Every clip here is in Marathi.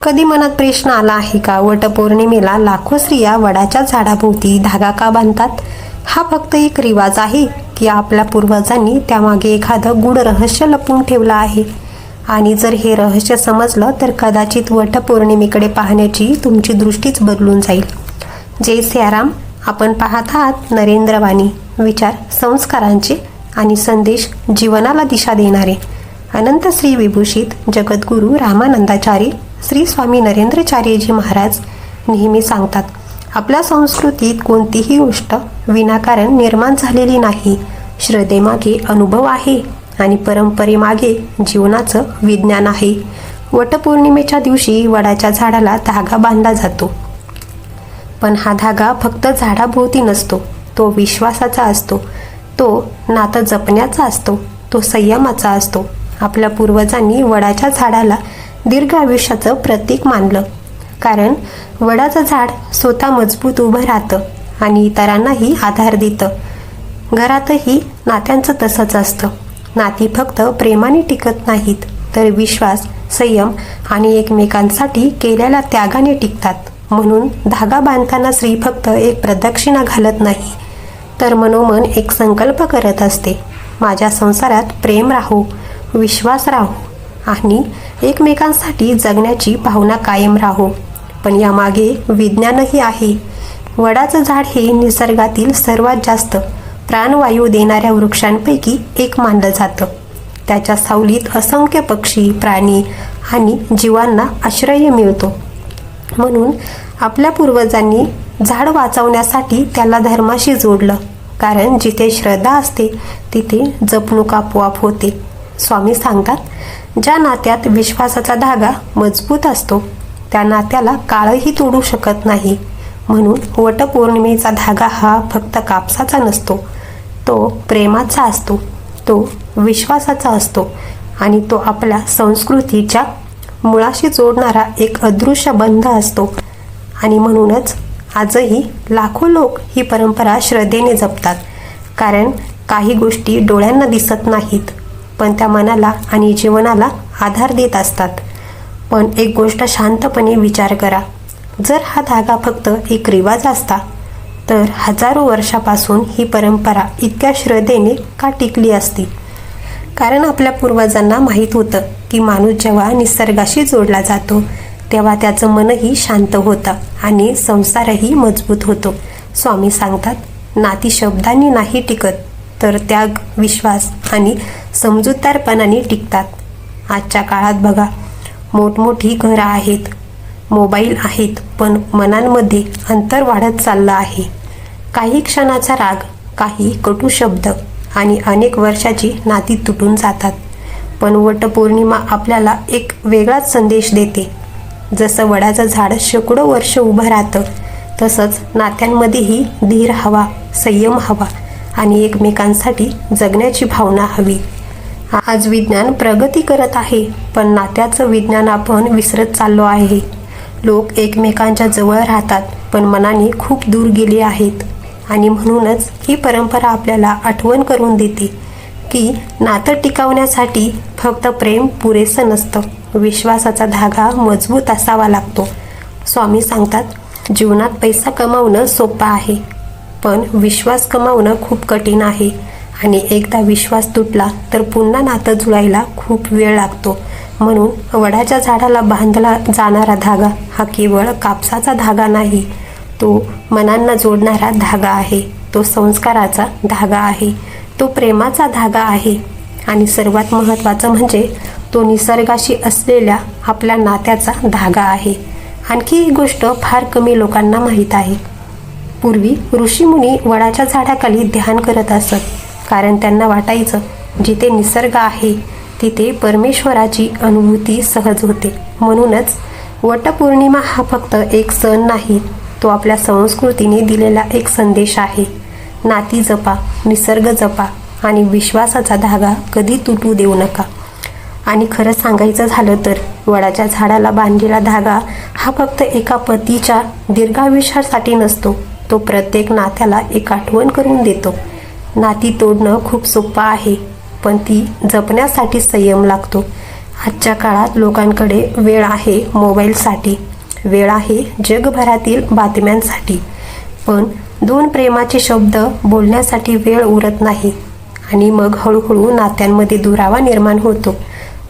कधी मनात प्रश्न आला आहे का, वटपौर्णिमेला लाखो स्त्रिया वडाच्या झाडाभोवती धागा का बांधतात? हा फक्त एक रिवाज आहे की आपल्या पूर्वजांनी त्यामागे एखादं गूढ रहस्य लपवून ठेवलं आहे? आणि जर हे रहस्य समजलं तर कदाचित वटपौर्णिमेकडे पाहण्याची तुमची दृष्टीच बदलून जाईल. जय सियाराम. आपण पाहत आहात नरेंद्र वाणी, विचार संस्कारांचे आणि संदेश जीवनाला दिशा देणारे. अनंत श्री विभूषित जगद्गुरू रामानंदाचार्य श्री स्वामी नरेंद्रचार्यजी महाराज नेहमी सांगतात, आपल्या संस्कृतीत कोणतीही गोष्ट विनाकारण निर्माण झालेली नाही. श्रद्धेमागे अनुभव आहे आणि परंपरेमागे जीवनाचं विज्ञान आहे. वटपौर्णिमेच्या दिवशी वडाच्या झाडाला धागा बांधला जातो, पण हा धागा फक्त झाडाभोवती नसतो. तो विश्वासाचा असतो, तो नातं जपण्याचा असतो, तो संयमाचा असतो. आपल्या पूर्वजांनी वडाच्या झाडाला दीर्घ आयुष्याचं प्रतीक मानलं, कारण वडाचं झाड स्वतः मजबूत उभं राहतं आणि इतरांनाही आधार देतं. घरातही नात्यांचं तसंच असतं. नाती फक्त प्रेमाने टिकत नाहीत, तर विश्वास, संयम आणि एकमेकांसाठी केलेल्या त्यागाने टिकतात. म्हणून धागा बांधताना स्त्री फक्त एक प्रदक्षिणा घालत नाही, तर मनोमन एक संकल्प करत असते, माझ्या संसारात प्रेम राहो, विश्वास राहो आणि एकमेकांसाठी जगण्याची भावना कायम राहो. पण यामागे विज्ञानही आहे. वडाचं झाड हे निसर्गातील सर्वात जास्त प्राणवायू देणाऱ्या वृक्षांपैकी एक मानलं जातं. त्याच्या सावलीत असंख्य पक्षी, प्राणी आणि जीवांना आश्रय मिळतो. म्हणून आपल्या पूर्वजांनी झाड वाचवण्यासाठी त्याला धर्माशी जोडलं, कारण जिथे श्रद्धा असते तिथे जपणूक आपोआप होते. स्वामी सांगतात, ज्या नात्यात विश्वासाचा धागा मजबूत असतो त्या नात्याला काळही तोडू शकत नाही. म्हणून वटपौर्णिमेचा धागा हा फक्त कापसाचा नसतो, तो प्रेमाचा असतो, तो विश्वासाचा असतो आणि तो आपल्या संस्कृतीच्या मुळाशी जोडणारा एक अदृश्य बंध असतो. आणि म्हणूनच आजही लाखो लोक ही परंपरा श्रद्धेने जपतात, कारण काही गोष्टी डोळ्यांना दिसत नाहीत, पण त्या मनाला आणि जीवनाला आधार देत असतात. पण एक गोष्ट शांतपणे विचार करा, जर हा धागा फक्त एक रिवाज असता तर हजारो वर्षापासून ही परंपरा इतक्या श्रद्धेने का टिकली असती? कारण आपल्या पूर्वजांना माहीत होतं की माणूस जेव्हा निसर्गाशी जोडला जातो तेव्हा त्याचं मनही शांत होतं आणि संसारही मजबूत होतो. स्वामी सांगतात, नाती शब्दांनी नाही टिकत, तर त्याग, विश्वास आणि समजूतदारपणाने टिकतात. आजच्या काळात बघा, मोठमोठी घरं आहेत, मोबाईल आहेत, पण मनांमध्ये अंतर वाढत चाललं आहे. काही क्षणाचा राग, काही कटू शब्द आणि अनेक वर्षाची नाती तुटून जातात. पण वटपौर्णिमा आपल्याला एक वेगळाच संदेश देते. जसं वडाचं झाड शेकडो वर्ष उभं राहतं, तसंच नात्यांमध्येही धीर हवा, संयम हवा आणि एकमेकांसाठी जगण्याची भावना हवी. आज विज्ञान प्रगती करत आहे, पण नात्याचं विज्ञान आपण विसरत चाललो आहे. लोक एकमेकांच्या जवळ राहतात, पण मनाने खूप दूर गेले आहेत. आणि म्हणूनच ही परंपरा आपल्याला आठवण करून देते की नातं टिकवण्यासाठी फक्त प्रेम पुरेसं नसतं, विश्वासाचा धागा मजबूत असावा लागतो. स्वामी सांगतात, जीवनात पैसा कमावणं सोपं आहे, पण विश्वास कमावणं खूप कठीण आहे. आणि एकदा विश्वास तुटला तर पुन्हा नातं जुळायला खूप वेळ लागतो. म्हणून वडाच्या झाडाला बांधला जाणारा धागा हा केवळ कापसाचा धागा नाही, तो मनांना जोडणारा धागा आहे, तो संस्काराचा धागा आहे, तो प्रेमाचा धागा आहे आणि सर्वात महत्त्वाचं म्हणजे तो निसर्गाशी असलेल्या आपल्या नात्याचा धागा आहे. आणखी एक गोष्ट फार कमी लोकांना माहीत आहे. पूर्वी ऋषीमुनी वडाच्या झाडाखाली ध्यान करत असत, कारण त्यांना वाटायचं जिथे निसर्ग आहे तिथे परमेश्वराची अनुभूती सहज होते. म्हणूनच वटपौर्णिमा हा फक्त एक सण नाही, तो आपल्या संस्कृतीने दिलेला एक संदेश आहे. नाती जपा, निसर्ग जपा आणि विश्वासाचा धागा कधी तुटू देऊ नका. आणि खरं सांगायचं झालं तर वडाच्या झाडाला बांधलेला धागा हा फक्त एका पतीच्या दीर्घायुष्यासाठी नसतो, तो प्रत्येक नात्याला एक आठवण करून देतो. नाती तोडणं खूप सोपं आहे, पण ती जपण्यासाठी संयम लागतो आजच्या काळात लोकांकडे वेळ आहे मोबाईलसाठी, वेळ आहे जगभरातील बातम्यांसाठी, पण दोन प्रेमाचे शब्द बोलण्यासाठी वेळ उरत नाही आणि मग हळूहळू नात्यांमध्ये दुरावा निर्माण होतो.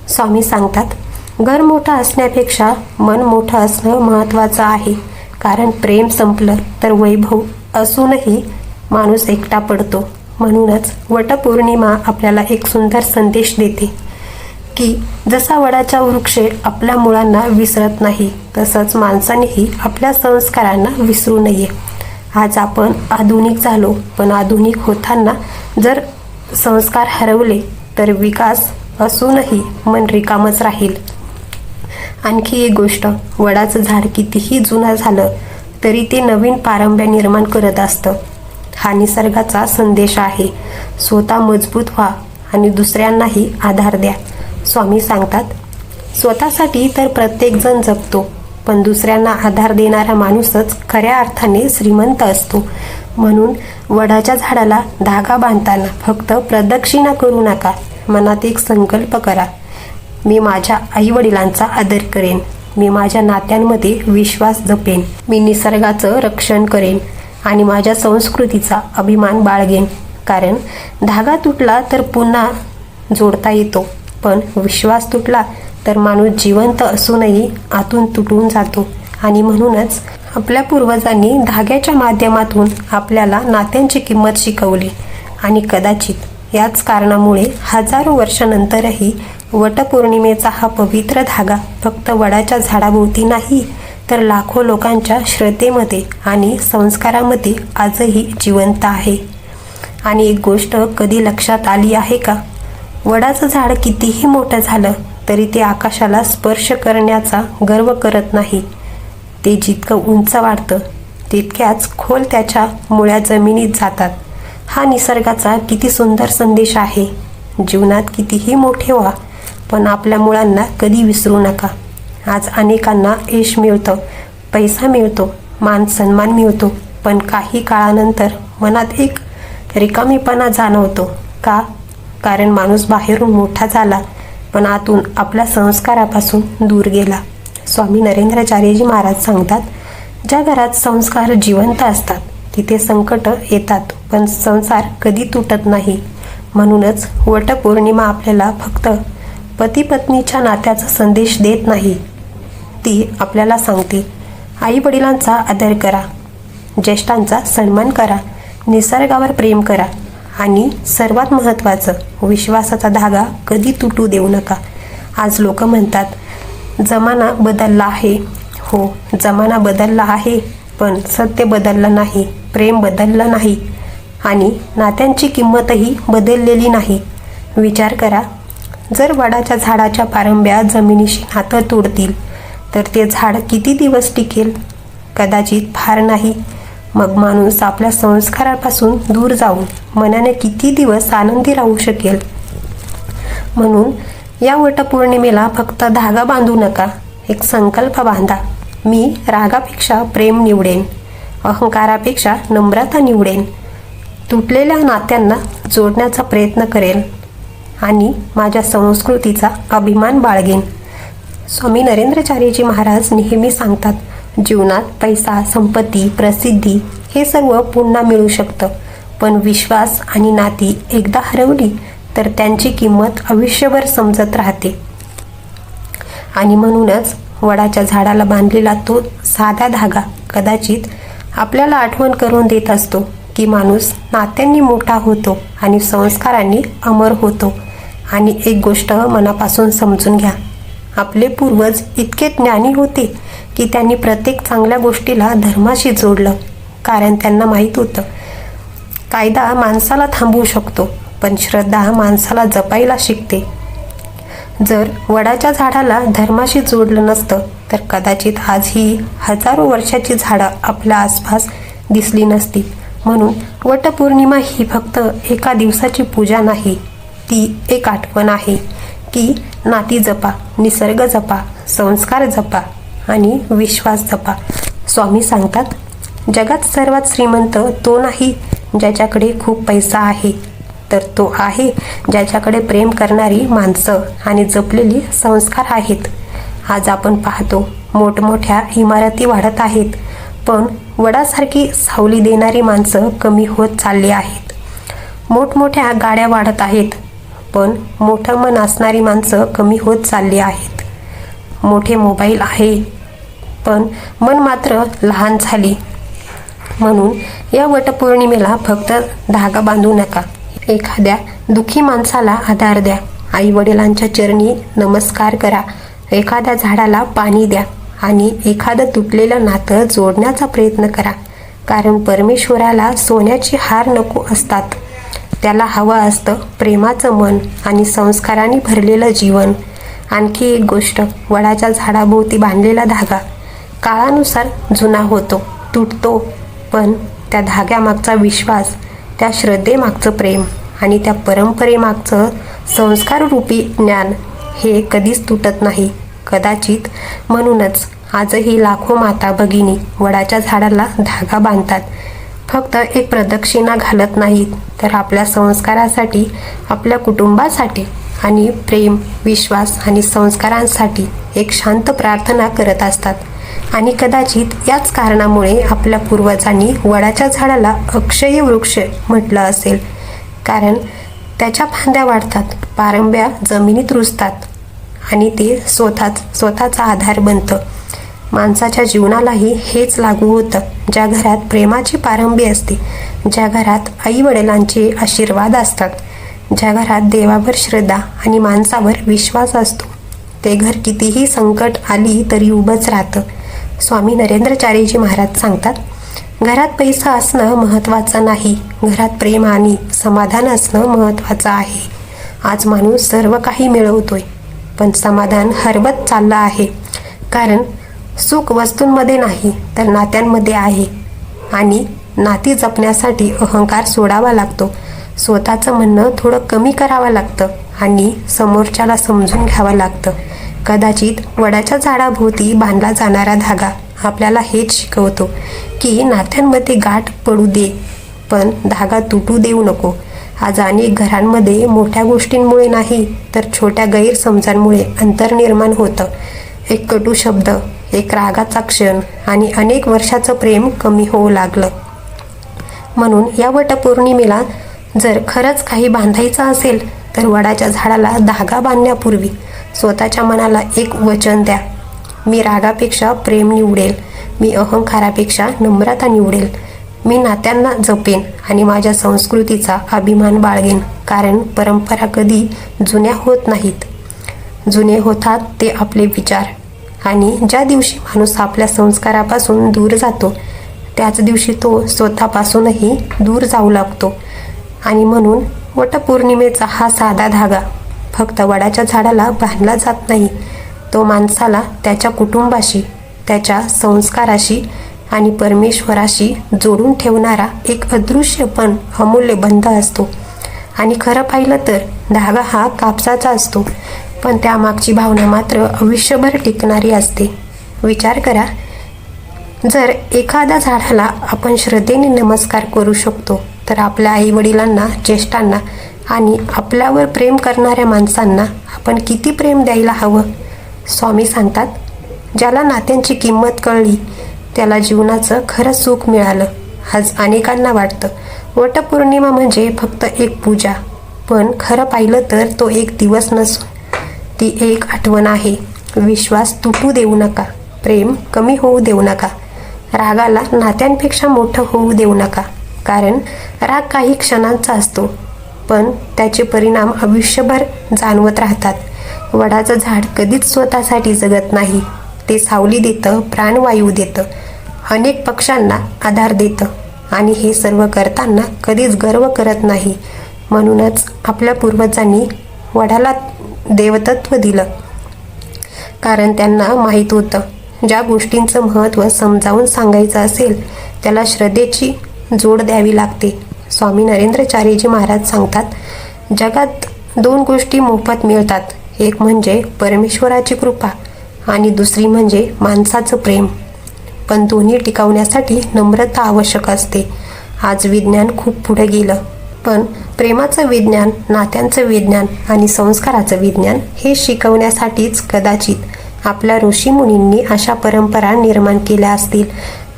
स्वामी सांगतात, घर मोठं असण्यापेक्षा मन मोठं असणं महत्त्वाचं आहे. कारण प्रेम संपलं तर वैभव असूनही माणूस एकटा पडतो. म्हणूनच वटपौर्णिमा आपल्याला एक सुंदर संदेश देते की जसा वडाचा वृक्ष आपल्या मुळांना विसरत नाही, तसंच माणसानेही आपल्या संस्कारांना विसरू नये. आज आपण आधुनिक झालो, पण आधुनिक होताना जर संस्कार हरवले तर विकास असूनही मन रिकामच राहील. आणखी एक गोष्ट, वडाचं झाड कितीही जुनं झालं तरी ते नवीन पारंब्या निर्माण करत असतं. हा निसर्गाचा संदेश आहे. स्वतः मजबूत व्हा आणि दुसऱ्यांनाही आधार द्या. स्वामी सांगतात, स्वतःसाठी तर प्रत्येकजण जगतो, पण दुसऱ्यांना आधार देणारा माणूसच खऱ्या अर्थाने श्रीमंत असतो. म्हणून वडाच्या झाडाला धागा बांधताना फक्त प्रदक्षिणा करू नका. मनात एक संकल्प करा, मी माझ्या आईवडिलांचा आदर करेन, मी माझ्या नात्यांमध्ये विश्वास जपेन, मी निसर्गाचं रक्षण करेन आणि माझ्या संस्कृतीचा अभिमान बाळगेन. कारण धागा तुटला तर पुन्हा जोडता येतो, पण विश्वास तुटला तर माणूस जिवंत असूनही आतून तुटून जातो. आणि म्हणूनच आपल्या पूर्वजांनी धाग्याच्या माध्यमातून आपल्याला नात्यांची किंमत शिकवली आणि कदाचित याच कारणामुळे हजारो वर्षानंतरही वटपौर्णिमेचा हा पवित्र धागा फक्त वडाच्या झाडाभोवती नाही, तर लाखो लोकांच्या श्रद्धेमध्ये आणि संस्कारामध्ये आजही जिवंत आहे. आणि एक गोष्ट कधी लक्षात आली आहे का? वडाचं झाड कितीही मोठं झालं तरी ते आकाशाला स्पर्श करण्याचा गर्व करत नाही. ते जितकं उंच वाढतं तितक्याच खोल त्याच्या मुळ्या जमिनीत जातात. हा निसर्गाचा किती सुंदर संदेश आहे. जीवनात कितीही मोठे व्हा, पण आपल्या मुळांना कधी विसरू नका. आज अनेकांना यश मिळतं, पैसा मिळतो, मान सन्मान मिळतो, पण काही काळानंतर मनात एक रिकामीपणा जाणवतो. का? कारण माणूस बाहेरून मोठा झाला, पण आतून आपल्या संस्कारापासून दूर गेला. स्वामी नरेंद्राचार्यजी महाराज सांगतात, ज्या घरात संस्कार जिवंत असतात तिथे संकट येतात, पण संसार कधी तुटत नाही. म्हणूनच वटपौर्णिमा आपल्याला फक्त पती पत्नीच्या नात्याचा संदेश देत नाही, ती आपल्याला सांगते, आई वडिलांचा आदर करा, ज्येष्ठांचा सन्मान करा, निसर्गावर प्रेम करा आणि सर्वात महत्त्वाचं, विश्वासाचा धागा कधी तुटू देऊ नका. आज लोक म्हणतात जमाना बदलला आहे. हो, जमाना बदलला आहे, पण सत्य बदललं नाही, प्रेम बदललं नाही आणि नात्यांची किंमतही बदललेली नाही. विचार करा, जर वडाच्या झाडाच्या पारंब्या जमिनीशी नातं तोडतील तर ते झाड किती दिवस टिकेल? कदाचित फार नाही. मग माणूस आपल्या संस्कारापासून दूर जाऊन मनाने किती दिवस आनंदी राहू शकेल? म्हणून या वटपौर्णिमेला फक्त धागा बांधू नका, एक संकल्प बांधा. मी रागापेक्षा प्रेम निवडेन, अहंकारापेक्षा नम्रता निवडेन, तुटलेल्या नात्यांना जोडण्याचा प्रयत्न करेन आणि माझ्या संस्कृतीचा अभिमान बाळगेन. स्वामी नरेंद्राचार्यजी महाराज नेहमी सांगतात, जीवनात पैसा, संपत्ती, प्रसिद्धी हे सर्व पुन्हा मिळू शकतं, पण विश्वास आणि नाती एकदा हरवली तर त्यांची किंमत आयुष्यभर समजत राहते. आणि म्हणूनच वडाच्या झाडाला बांधलेला तो साधा धागा कदाचित आपल्याला आठवण करून देत असतो की माणूस नात्यांनी मोठा होतो आणि संस्कारांनी अमर होतो. आणि एक गोष्ट मनापासून समजून घ्या, आपले पूर्वज इतके ज्ञानी होते की त्यांनी प्रत्येक चांगल्या गोष्टीला धर्माशी जोडलं. कारण त्यांना माहीत होतं, कायदा माणसाला थांबवू शकतो, पण श्रद्धा माणसाला जपायला शिकते. जर वडाच्या झाडाला धर्माशी जोडलं नसतं तर कदाचित आजही हजारो वर्षाची झाडं आपल्या आसपास दिसली नसती. म्हणून वटपौर्णिमा ही फक्त एका दिवसाची पूजा नाही, ती एक आठवण आहे की नाती जपा, निसर्ग जपा, संस्कार जपा आणि विश्वास जपा. स्वामी सांगतात, जगात सर्वात श्रीमंत तो नाही ज्याच्याकडे खूप पैसा आहे, तर तो आहे ज्याच्याकडे प्रेम करणारी माणसं आणि जपलेली संस्कार आहेत. आज आपण पाहतो मोठमोठ्या इमारती वाढत आहेत, पण वडासारखी सावली देणारी माणसं कमी होत चालली आहेत. मोठमोठ्या गाड्या वाढत आहेत, पण मोठं मन असणारी माणसं कमी होत चालली आहेत. मोठे मोबाईल आहे, पण मन मात्र लहान झाली. म्हणून या वटपौर्णिमेला फक्त धागा बांधू नका. एखाद्या दुःखी माणसाला आधार द्या. आई वडिलांच्या चरणी नमस्कार करा. एखाद्या झाडाला पाणी द्या आणि एखादं तुटलेलं नातं जोडण्याचा प्रयत्न करा. कारण परमेश्वराला सोन्याची हार नको असतात. त्याला हवं असतं प्रेमाचं मन आणि संस्कारांनी भरलेलं जीवन. आणखी एक गोष्ट, वडाच्या झाडाभोवती बांधलेला धागा काळानुसार जुना होतो, तुटतो, पण त्या धाग्यामागचा विश्वास, त्या श्रद्धेमागचं प्रेम आणि त्या परंपरेमागचं संस्काररूपी ज्ञान हे कधीच तुटत नाही. कदाचित म्हणूनच आजही लाखो माता भगिनी वडाच्या झाडाला धागा बांधतात. फक्त एक प्रदक्षिणा घालत नाहीत, तर आपल्या संस्कारासाठी, आपल्या कुटुंबासाठी आणि प्रेम, विश्वास आणि संस्कारांसाठी एक शांत प्रार्थना करत असतात. आणि कदाचित याच कारणामुळे आपल्या पूर्वजांनी वडाच्या झाडाला अक्षय वृक्ष म्हटलं असेल. कारण त्याच्या फांद्या वाढतात, पारंब्या जमिनीत रुजतात आणि ते स्वतःचा आधार बनतं. माणसाच्या जीवनालाही हेच लागू होतं. ज्या घरात प्रेमाची पारंबी असते, ज्या घरात आई वडिलांचे आशीर्वाद असतात, ज्या घरात देवावर श्रद्धा आणि माणसावर विश्वास असतो, ते घर कितीही संकट आली तरी उभंच राहतं. स्वामी नरेंद्रचार्यजी महाराज सांगतात, घरात पैसा असणं महत्त्वाचं नाही, घरात प्रेम आणि समाधान असणं महत्त्वाचं आहे. आज माणूस सर्व काही मिळवतोय, पण समाधान हरवत चाललं आहे. कारण सुख वस्तूंमध्ये नाही, तर नात्यांमध्ये आहे. आणि नाती जपण्यासाठी अहंकार सोडावा लागतो. स्वतःचं म्हणणं थोडं कमी करावं लागतं आणि समोरच्याला समजून घ्यावं लागतं. कदाचित वडाच्या झाडाभोवती बांधला जाणारा धागा आपल्याला हेच शिकवतो की नात्यांमध्ये गाठ पडू दे, पण धागा तुटू देऊ नको. आज अनेक घरांमध्ये मोठ्या गोष्टींमुळे नाही, तर छोट्या गैरसमजांमुळे अंतर निर्माण होतं. एक कटू शब्द, एक रागाचा क्षण आणि अनेक वर्षाचं प्रेम कमी होऊ लागलं. म्हणून या वटपौर्णिमेला जर खरंच काही बांधायचं असेल, तर वडाच्या झाडाला धागा बांधण्यापूर्वी स्वतःच्या मनाला एक वचन द्या. मी रागापेक्षा प्रेम निवडेल, मी अहंकारापेक्षा नम्रता निवडेल, मी नात्यांना जपेन आणि माझ्या संस्कृतीचा अभिमान बाळगेन. कारण परंपरा कधी जुन्या होत नाहीत, जुने होतात ते आपले विचार. आणि ज्या दिवशी माणूस आपल्या संस्कारापासून दूर जातो, त्याच दिवशी तो स्वतःपासूनही दूर जाऊ लागतो. आणि म्हणून वटपौर्णिमेचा हा साधा धागा फक्त वडाच्या झाडाला बांधला जात नाही, तो माणसाला त्याच्या कुटुंबाशी, त्याच्या संस्काराशी आणि परमेश्वराशी जोडून ठेवणारा एक अदृश्य पण अमूल्य बंध असतो. आणि खरं पाहिलं तर धागा हा कापसाचा असतो, पण त्यामागची भावना मात्र आयुष्यभर टिकणारी असते. विचार करा, जर एखाद्या झाडाला आपण श्रद्धेने नमस्कार करू शकतो, तर आपल्या आई वडिलांना, ज्येष्ठांना आणि आपल्यावर प्रेम करणाऱ्या माणसांना आपण किती प्रेम द्यायला हवं. स्वामी सांगतात, ज्याला नात्यांची किंमत कळली, त्याला जीवनाचं खरं सुख मिळालं. आज अनेकांना वाटतं वटपौर्णिमा म्हणजे फक्त एक पूजा, पण खरं पाहिलं तर तो एक दिवस नसून ती एक आठवण आहे. विश्वास तुटू देऊ नका, प्रेम कमी होऊ देऊ नका, रागाला नात्यांपेक्षा मोठं होऊ देऊ नका. कारण राग काही क्षणांचा असतो, पण त्याचे परिणाम आयुष्यभर जाणवत राहतात. वडाचं झाड कधीच स्वतःसाठी जगत नाही, ते सावली देतं, प्राणवायू देतं, अनेक पक्ष्यांना आधार देतं आणि हे सर्व करताना कधीच गर्व करत नाही. म्हणूनच आपल्या पूर्वजांनी वडाला देवतत्व दिलं, कारण त्यांना माहीत होतं ज्या गोष्टींचं महत्त्व समजावून सांगायचं असेल, त्याला श्रद्धेची जोड द्यावी लागते. स्वामी नरेंद्रचार्यजी महाराज सांगतात, जगात दोन गोष्टी मोफत मिळतात, एक म्हणजे परमेश्वराची कृपा आणि दुसरी म्हणजे माणसाचं प्रेम. पण दोन्ही टिकवण्यासाठी नम्रता आवश्यक असते. आज विज्ञान खूप पुढे गेलं, पण प्रेमाचं विज्ञान, नात्यांचं विज्ञान आणि संस्काराचं विज्ञान हे शिकवण्यासाठीच कदाचित आपल्या ऋषीमुनींनी अशा परंपरा निर्माण केल्या असतील.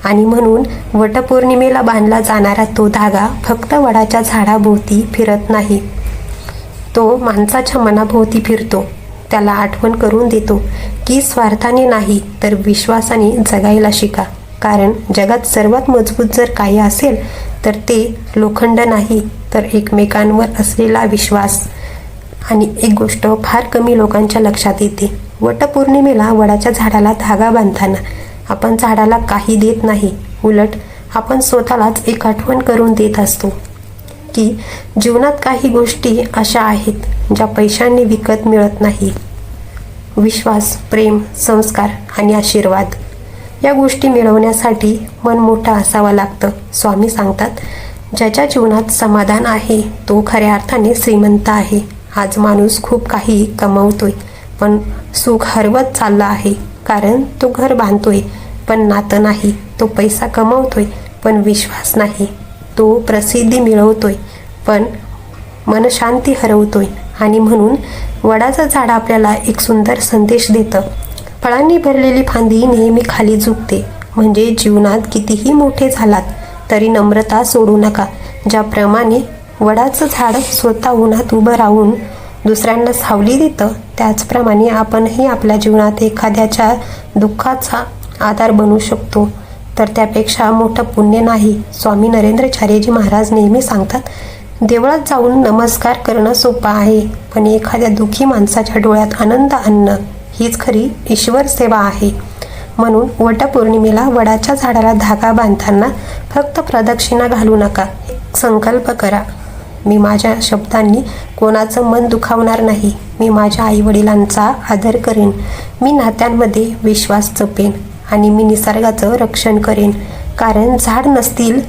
आणि म्हणून वटपौर्णिमेला बांधला जाणारा तो धागा फक्त वडाच्या झाडाभोवती फिरत नाही, तो माणसाच्या मनाभोवती फिरतो. त्याला आठवण करून देतो की स्वार्थाने नाही तर विश्वासाने जगायला शिका. कारण जगात सर्वात मजबूत जर काही असेल तर ते लोखंड नाही तर एकमेकांवर असलेला विश्वास. आणि एक गोष्ट फार कमी लोकांच्या लक्षात येते. वटपौर्णिमेला वडाच्या झाडाला धागा बांधताना आपण झाडाला काही देत नाही, उलट आपण स्वतःलाच एक आठवण करून देत असतो की जीवनात काही गोष्टी अशा आहेत ज्या पैशांनी विकत मिळत नाही. विश्वास, प्रेम, संस्कार आणि आशीर्वाद या गोष्टी मिळवण्यासाठी मन मोठं असावं लागतं. स्वामी सांगतात, ज्याच्या जीवनात समाधान आहे तो खऱ्या अर्थाने श्रीमंत आहे. आज माणूस खूप काही कमवतोय पण सुख हरवत चालला आहे. कारण तो घर बांधतोय पण नातं नाही, तो पैसा कमवतोय पण विश्वास नाही, तो प्रसिद्धी मिळवतोय पण मनशांती हरवतोय. आणि म्हणून वडाचं झाड आपल्याला एक सुंदर संदेश देतं. फळांनी भरलेली फांदी नेहमी खाली झुकते. म्हणजे जीवनात कितीही मोठे झालात तरी नम्रता सोडू नका. ज्याप्रमाणे वडाचं झाड स्वतः उन्हात उभं राहून दुसऱ्यांना सावली देतं, त्याचप्रमाणे आपणही आपल्या जीवनात एखाद्याच्या दुःखाचा आधार बनू शकतो. तर त्यापेक्षा मोठं पुण्य नाही. स्वामी नरेंद्राचार्यजी महाराज नेहमी सांगतात, देवळात जाऊन नमस्कार करणं सोपं आहे पण एखाद्या दुःखी माणसाच्या डोळ्यात आनंद आणणं हीच खरी ईश्वर सेवा आहे. म्हणून वटपौर्णिमेला वडाच्या झाडाला धागा बांधताना फक्त प्रदक्षिणा घालू नका. संकल्प करा, मी माझ्या शब्दांनी कोणाचं मन दुखावणार नाही. मी माझ्या आईवडिलांचा आदर करेन. मी नात्यांमध्ये विश्वास जपेन आणि मी निसर्गाचं रक्षण करेन. कारण झाड नसतील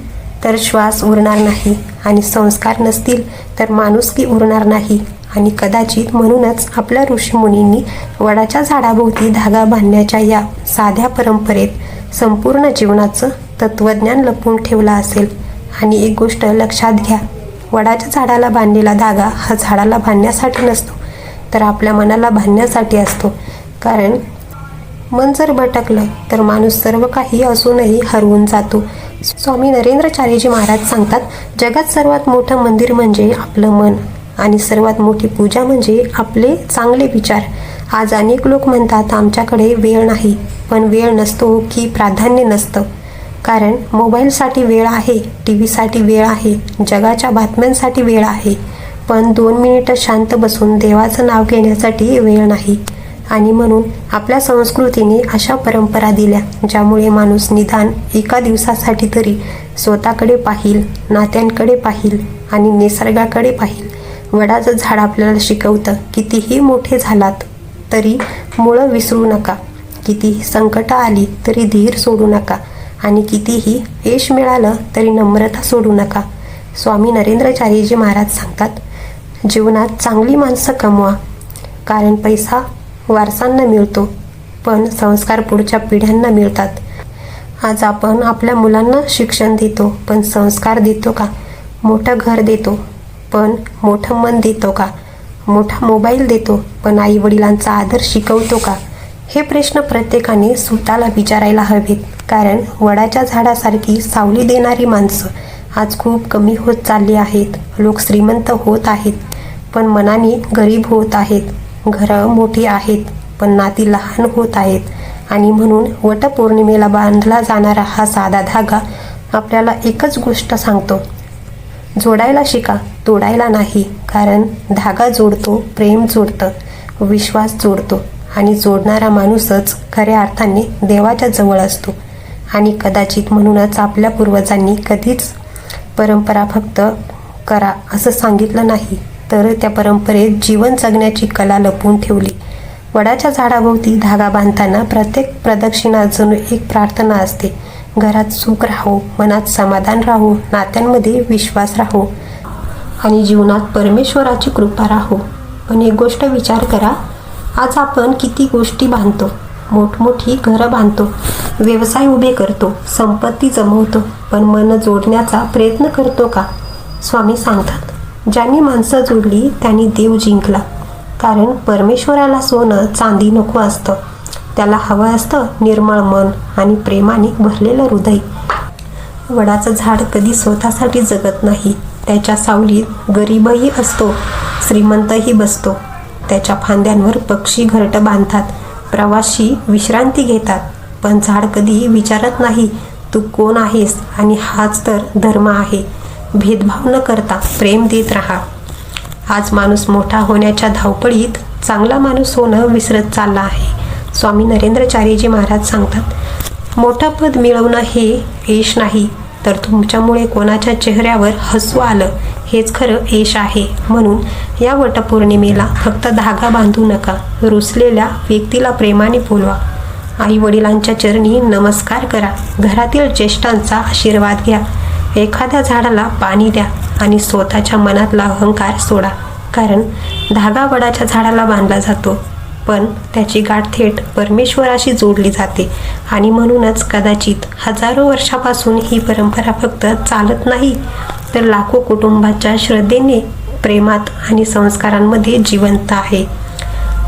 तर श्वास उरणार नाही आणि संस्कार नसतील तर माणुसकी उरणार नाही. आणि कदाचित म्हणूनच आपल्या ऋषीमुनींनी वडाच्या झाडाभोवती धागा बांधण्याच्या या साध्या परंपरेत संपूर्ण जीवनाचं तत्त्वज्ञान लपवून ठेवलं असेल. आणि एक गोष्ट लक्षात घ्या, वडाच्या झाडाला बांधलेला धागा हा झाडाला बांधण्यासाठी नसतो तर आपल्या मनाला बांधण्यासाठी असतो. कारण मन जर भटकलं तर माणूस सर्व काही असूनही हरवून जातो. स्वामी नरेंद्राचार्यजी महाराज सांगतात, जगात सर्वात मोठं मंदिर म्हणजे आपलं मन आणि सर्वात मोठी पूजा म्हणजे आपले चांगले विचार. आज अनेक लोक म्हणतात आमच्याकडे वेळ नाही, पण वेळ नसतो की प्राधान्य नसतं. कारण मोबाईलसाठी वेळ आहे, टी व्हीसाठी वेळ आहे, जगाच्या बातम्यांसाठी वेळ आहे, पण 2 मिनिटं शांत बसून देवाचं नाव घेण्यासाठी वेळ नाही. आणि म्हणून आपल्या संस्कृतीने अशा परंपरा दिल्या ज्यामुळे माणूस निदान एका दिवसासाठी तरी स्वतःकडे पाहिल, नात्यांकडे पाहिल आणि निसर्गाकडे पाहिल. वडाचं झाड आपल्याला शिकवतं, कितीही मोठे झालात तरी मुळं विसरू नका. कितीही संकटं आली तरी धीर सोडू नका आणि कितीही यश मिळालं तरी नम्रता सोडू नका. स्वामी नरेंद्राचार्यजी महाराज सांगतात, जीवनात चांगली माणसं कमवा. कारण पैसा वारसांना मिळतो पण संस्कार पुढच्या पिढ्यांना मिळतात. आज आपण आपल्या मुलांना शिक्षण देतो पण संस्कार देतो का? मोठं घर देतो पण मोठं मन देतो का? मोठा मोबाईल देतो पण आई वडिलांचा आदर शिकवतो का? हे प्रश्न प्रत्येकाने स्वतःला विचारायला हवेत. कारण वडाच्या झाडासारखी सावली देणारी माणसं आज खूप कमी होत चालली आहेत. लोक श्रीमंत होत आहेत पण मनाने गरीब होत आहेत. घरं मोठी आहेत पण नाती लहान होत आहेत. आणि म्हणून वटपौर्णिमेला बांधला जाणारा हा साधा धागा आपल्याला एकच गोष्ट सांगतो, जोडायला शिका, तोडायला नाही. कारण धागा जोडतो, प्रेम जोडतं, विश्वास जोडतो आणि जोडणारा माणूसच खऱ्या अर्थाने देवाच्या जवळ असतो. आणि कदाचित म्हणूनच आपल्या पूर्वजांनी कधीच परंपरा फक्त करा असं सांगितलं नाही, तर त्या परंपरेत जीवन जगण्याची कला लपवून ठेवली. वडाच्या झाडाभोवती धागा बांधताना प्रत्येक प्रदक्षिणा जणू एक प्रार्थना असते. घरात सुख राहो, मनात समाधान राहो, नात्यांमध्ये विश्वास राहो आणि जीवनात परमेश्वराची कृपा राहो. पण एक गोष्ट विचार करा, आज आपण किती गोष्टी बांधतो, मोठमोठी घरं बांधतो, व्यवसाय उभे करतो, संपत्ती जमवतो, पण मन जोडण्याचा प्रयत्न करतो का? स्वामी सांगतात, ज्यांनी माणसं जोडली त्यांनी देव जिंकला. कारण परमेश्वराला सोनं चांदी नको असतं, त्याला हवं असतं निर्मळ मन आणि प्रेमाने भरलेलं हृदय. वडाचं झाड कधी स्वतःसाठी जगत नाही. त्याच्या सावलीत गरीबही असतो, श्रीमंतही बसतो. त्याच्या फांद्यांवर पक्षी घरटं बांधतात, प्रवासी विश्रांती घेतात. पण झाड कधी विचारत नाही तू कोण आहेस, आणि हाच तर धर्म आहे. भेदभाव न करता प्रेम देत राहा. आज माणूस मोठा होण्याच्या धावपळीत चांगला माणूस होणं विसरत चालला आहे. स्वामी नरेंद्रचार्यजी महाराज सांगतात, मोठं पद मिळवणं हे यश नाही, तर तुमच्यामुळे कोणाच्या चेहऱ्यावर हसू आलं हेच खरं यश आहे. म्हणून या वटपौर्णिमेला फक्त धागा बांधू नका, रुसलेल्या व्यक्तीला प्रेमाने बोलवा. आई वडिलांच्या चरणी नमस्कार करा, घरातील ज्येष्ठांचा आशीर्वाद घ्या. एखाद्या झाडाला पाणी द्या आणि स्वतःच्या मनातला अहंकार सोडा. कारण धागा वडाच्या झाडाला बांधला जातो, पण त्याची गाठ थेट परमेश्वराशी जोडली जाते. आणि म्हणूनच कदाचित हजारो वर्षापासून ही परंपरा फक्त चालत नाही, तर लाखो कुटुंबाच्या श्रद्धेने, प्रेमात आणि संस्कारांमध्ये जिवंत आहे.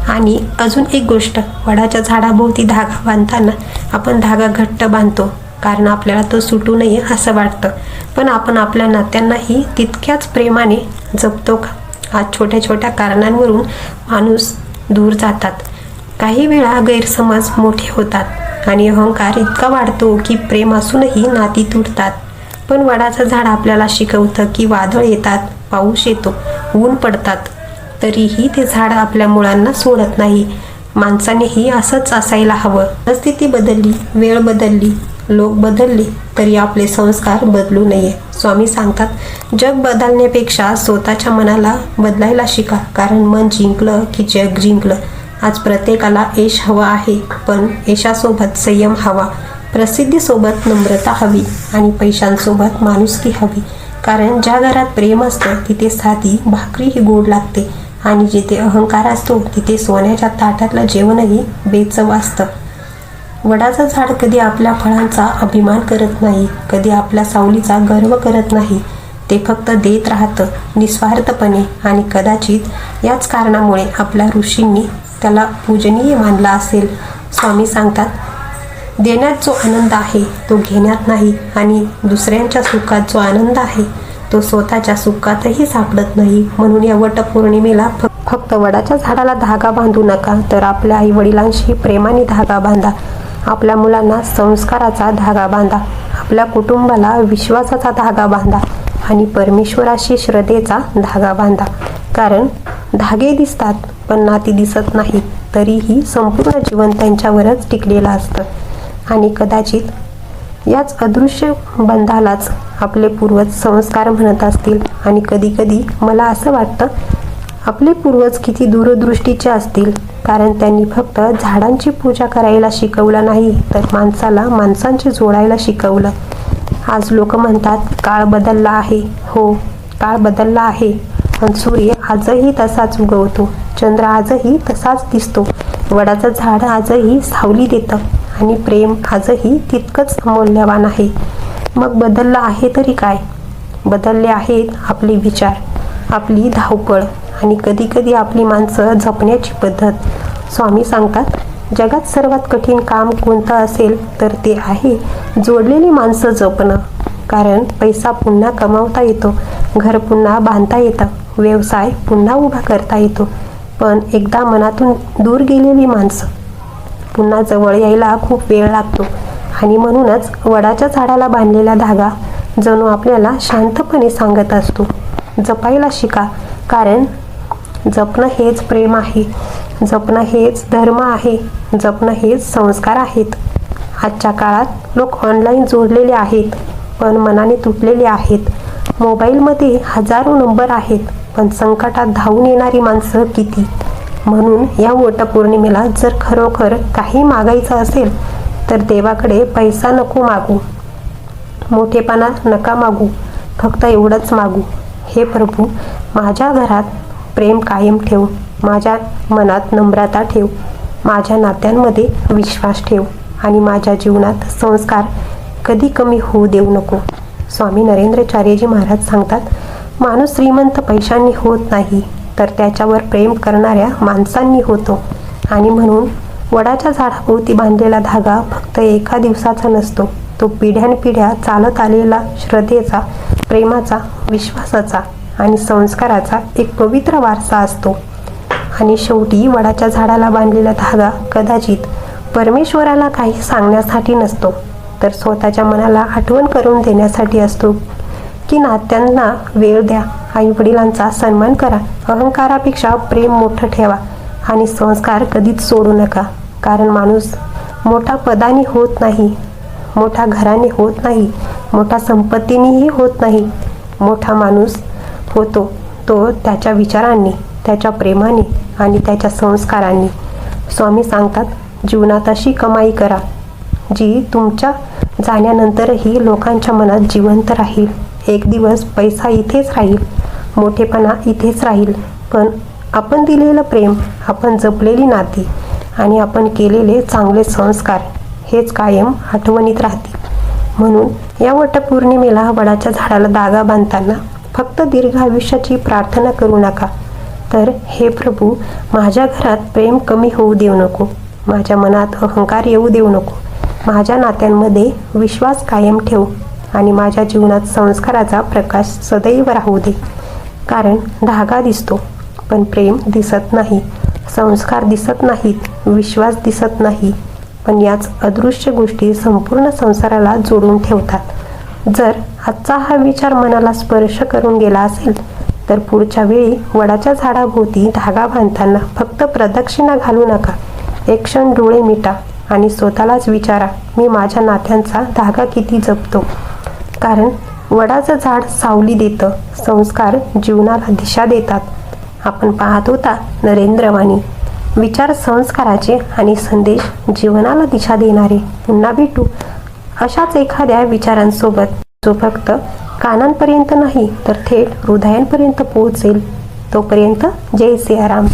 आणि अजून एक गोष्ट, वडाच्या झाडाभोवती धागा बांधताना आपण धागा घट्ट बांधतो कारण आपल्याला तो सुटू नये असं वाटतं, पण आपण आपल्या नात्यांनाही तितक्याच प्रेमाने जपतो का? आज छोट्या छोट्या कारणांवरून माणूस दूर जातात. काही वेळा गैरसमज मोठे होतात आणि अहंकार इतका वाढतो की प्रेम असूनही नाती तुटतात. पण वडाचं झाड आपल्याला शिकवतं की वादळ येतात, पाऊस येतो, ऊन पडतात, तरीही ते झाड आपल्या मुळांना सोडत नाही. माणसानेही असंच असायला हवं. परिस्थिती बदलली, वेळ बदलली, लोक बदलले, तरी आपले संस्कार बदलू नये. स्वामी सांगतात, जग बदलण्यापेक्षा स्वतःच्या मनाला बदलायला शिका, कारण मन जिंकलं की जग जिंकलं. आज प्रत्येकाला यश हवं आहे, पण यशासोबत संयम हवा, प्रसिद्धीसोबत नम्रता हवी आणि पैशांसोबत माणुसकी हवी. कारण ज्या घरात प्रेम असतं तिथे साधी भाकरीही गोड लागते, आणि जिथे अहंकार असतो तिथे सोन्याच्या ताटातलं जेवणही बेचव असतं. वडाचं झाड कधी आपल्या फळांचा अभिमान करत नाही, कधी आपल्या सावलीचा गर्व करत नाही. ते फक्त देत राहतं निस्वार्थपणे, आणि कदाचित याच कारणामुळे आपल्या ऋषींनी त्याला पूजनीय मानला असेल. स्वामी सांगतात, देण्यात जो आनंद आहे तो घेण्यात नाही, आणि दुसऱ्यांच्या सुखात जो आनंद आहे तो स्वतःच्या सुखातही सापडत नाही. म्हणून या वटपौर्णिमेला फक्त वडाच्या झाडाला धागा बांधू नका, तर आपल्या आई वडिलांशी प्रेमाने धागा बांधा. आपल्या मुलांना संस्काराचा धागा बांधा, आपल्या कुटुंबाला विश्वासाचा धागा बांधा, आणि परमेश्वराशी श्रद्धेचा धागा बांधा. कारण धागे दिसतात पण नाती दिसत नाही, तरीही संपूर्ण जीवन त्यांच्यावरच टिकलेलं असतं. आणि कदाचित याच अदृश्य बंधालाच आपले पूर्वज संस्कार म्हणत असतील. आणि कधी कधी मला असं वाटतं, आपले पूर्वज किती दूरदृष्टीचे असतील, कारण त्यांनी फक्त झाडांची पूजा करायला शिकवलं नाही, तर माणसाला माणसांची जोडायला शिकवलं. आज लोक म्हणतात काळ बदलला आहे. हो, काळ बदलला आहे, पण सूर्य आजही तसाच उगवतो, चंद्र आजही तसाच दिसतो, वडाचं झाड आजही सावली देतं, आणि प्रेम आजही तितकंच मौल्यवान आहे. मग बदललं आहे तरी काय? बदलले आहेत आपले विचार, आपली धावपळ, आणि कधी कधी आपली माणसं जपण्याची पद्धत. स्वामी सांगतात, जगात सर्वात कठीण काम कोणतं असेल तर ते आहे जोडलेली माणसं जपणं. कारण पैसा पुन्हा कमावता येतो, घर पुन्हा बांधता येतं, व्यवसाय पुन्हा उभा करता येतो, पण एकदा मनातून दूर गेलेली माणसं पुन्हा जवळ यायला खूप वेळ लागतो. आणि म्हणूनच वडाच्या झाडाला बांधलेला धागा जणू आपल्याला शांतपणे सांगत असतो, जपायला शिका. कारण जपणं हेच प्रेम आहे, जपणं हेच धर्म आहे, जपणं हेच संस्कार आहेत. आजच्या काळात लोक ऑनलाईन जोडलेले आहेत, पण मनाने तुटलेले आहेत. मोबाईलमध्ये हजारो नंबर आहेत, पण संकटात धावून येणारी माणसं किती. म्हणून या वटपौर्णिमेला जर खरोखर काही मागायचं असेल तर देवाकडे पैसा नको मागू, मोठेपणा नका मागू, फक्त एवढंच मागू, हे प्रभू, माझ्या घरात प्रेम कायम ठेव, माझ्या मनात नम्रता ठेव, माझ्या नात्यांमध्ये विश्वास ठेव, आणि माझ्या जीवनात संस्कार कधी कमी होऊ देऊ नको. स्वामी नरेंद्रचार्यजी महाराज सांगतात, माणूस श्रीमंत पैशांनी होत नाही, तर त्याच्यावर प्रेम करणाऱ्या माणसांनी होतो. आणि म्हणून वडाच्या झाडाभोवती बांधलेला धागा फक्त एका दिवसाचा नसतो. तो पिढ्यानपिढ्या चालत आलेला श्रद्धेचा, प्रेमाचा, विश्वासाचा आणि संस्काराचा एक पवित्र वारसा असतो. आणि शेवटी वडाच्या झाडाला बांधलेला धागा कदाचित परमेश्वराला काही सांगण्यासाठी नसतो, तर स्वतःच्या मनाला आठवण करून देण्यासाठी असतो की नात्यांना वेळ द्या, आई वडिलांचा सन्मान करा, अहंकारापेक्षा प्रेम मोठं ठेवा आणि संस्कार कधीच सोडू नका. कारण माणूस मोठा पदाने होत नाही, मोठा घराने होत नाही, मोठा संपत्तीनेही होत नाही. मोठा माणूस होतो तो त्याच्या विचारांनी, त्याच्या प्रेमाने आणि त्याच्या संस्कारांनी. स्वामी सांगतात, जीवनात अशी कमाई करा जी तुमच्या जाण्यानंतरही लोकांच्या मनात जिवंत राहील. एक दिवस पैसा इथेच राहील, मोठेपणा इथेच राहील, पण आपण दिलेलं प्रेम, आपण जपलेली नाती आणि आपण केलेले चांगले संस्कार हेच कायम आठवणीत राहतील. म्हणून या वटपौर्णिमेला वडाच्या झाडाला धागा बांधताना फक्त दीर्घ आयुष्याची प्रार्थना करू नका, तर हे प्रभू, माझ्या घरात प्रेम कमी होऊ देऊ नको, माझ्या मनात अहंकार येऊ देऊ नको, माझ्या नात्यांमध्ये विश्वास कायम ठेव आणि माझ्या जीवनात संस्काराचा प्रकाश सदैव राहू दे. कारण धागा दिसतो पण प्रेम दिसत नाही, संस्कार दिसत नाहीत, विश्वास दिसत नाही, पण याच अदृश्य गोष्टी संपूर्ण संसाराला जोडून ठेवतात. जर आजचा हा विचार मनाला स्पर्श करून गेला असेल, तर पुढच्या वेळी वडाच्या झाडाभोवती धागा बांधताना फक्त प्रदक्षिणा घालू नका. एक क्षण डोळे मिटा आणि स्वतःलाच विचारा, मी माझ्या नात्यांचा धागा किती जपतो. कारण वडाचं झाड सावली देतं, संस्कार जीवनाला दिशा देतात. आपण पाहत होता नरेंद्रवाणी, विचार संस्काराचे आणि संदेश जीवनाला दिशा देणारे. पुन्हा भेटू अशाच एखाद्या विचारांसोबत, जो फक्त कानांपर्यंत नाही तर थेट हृदयांपर्यंत पोहोचेल. तोपर्यंत जय सियाराम.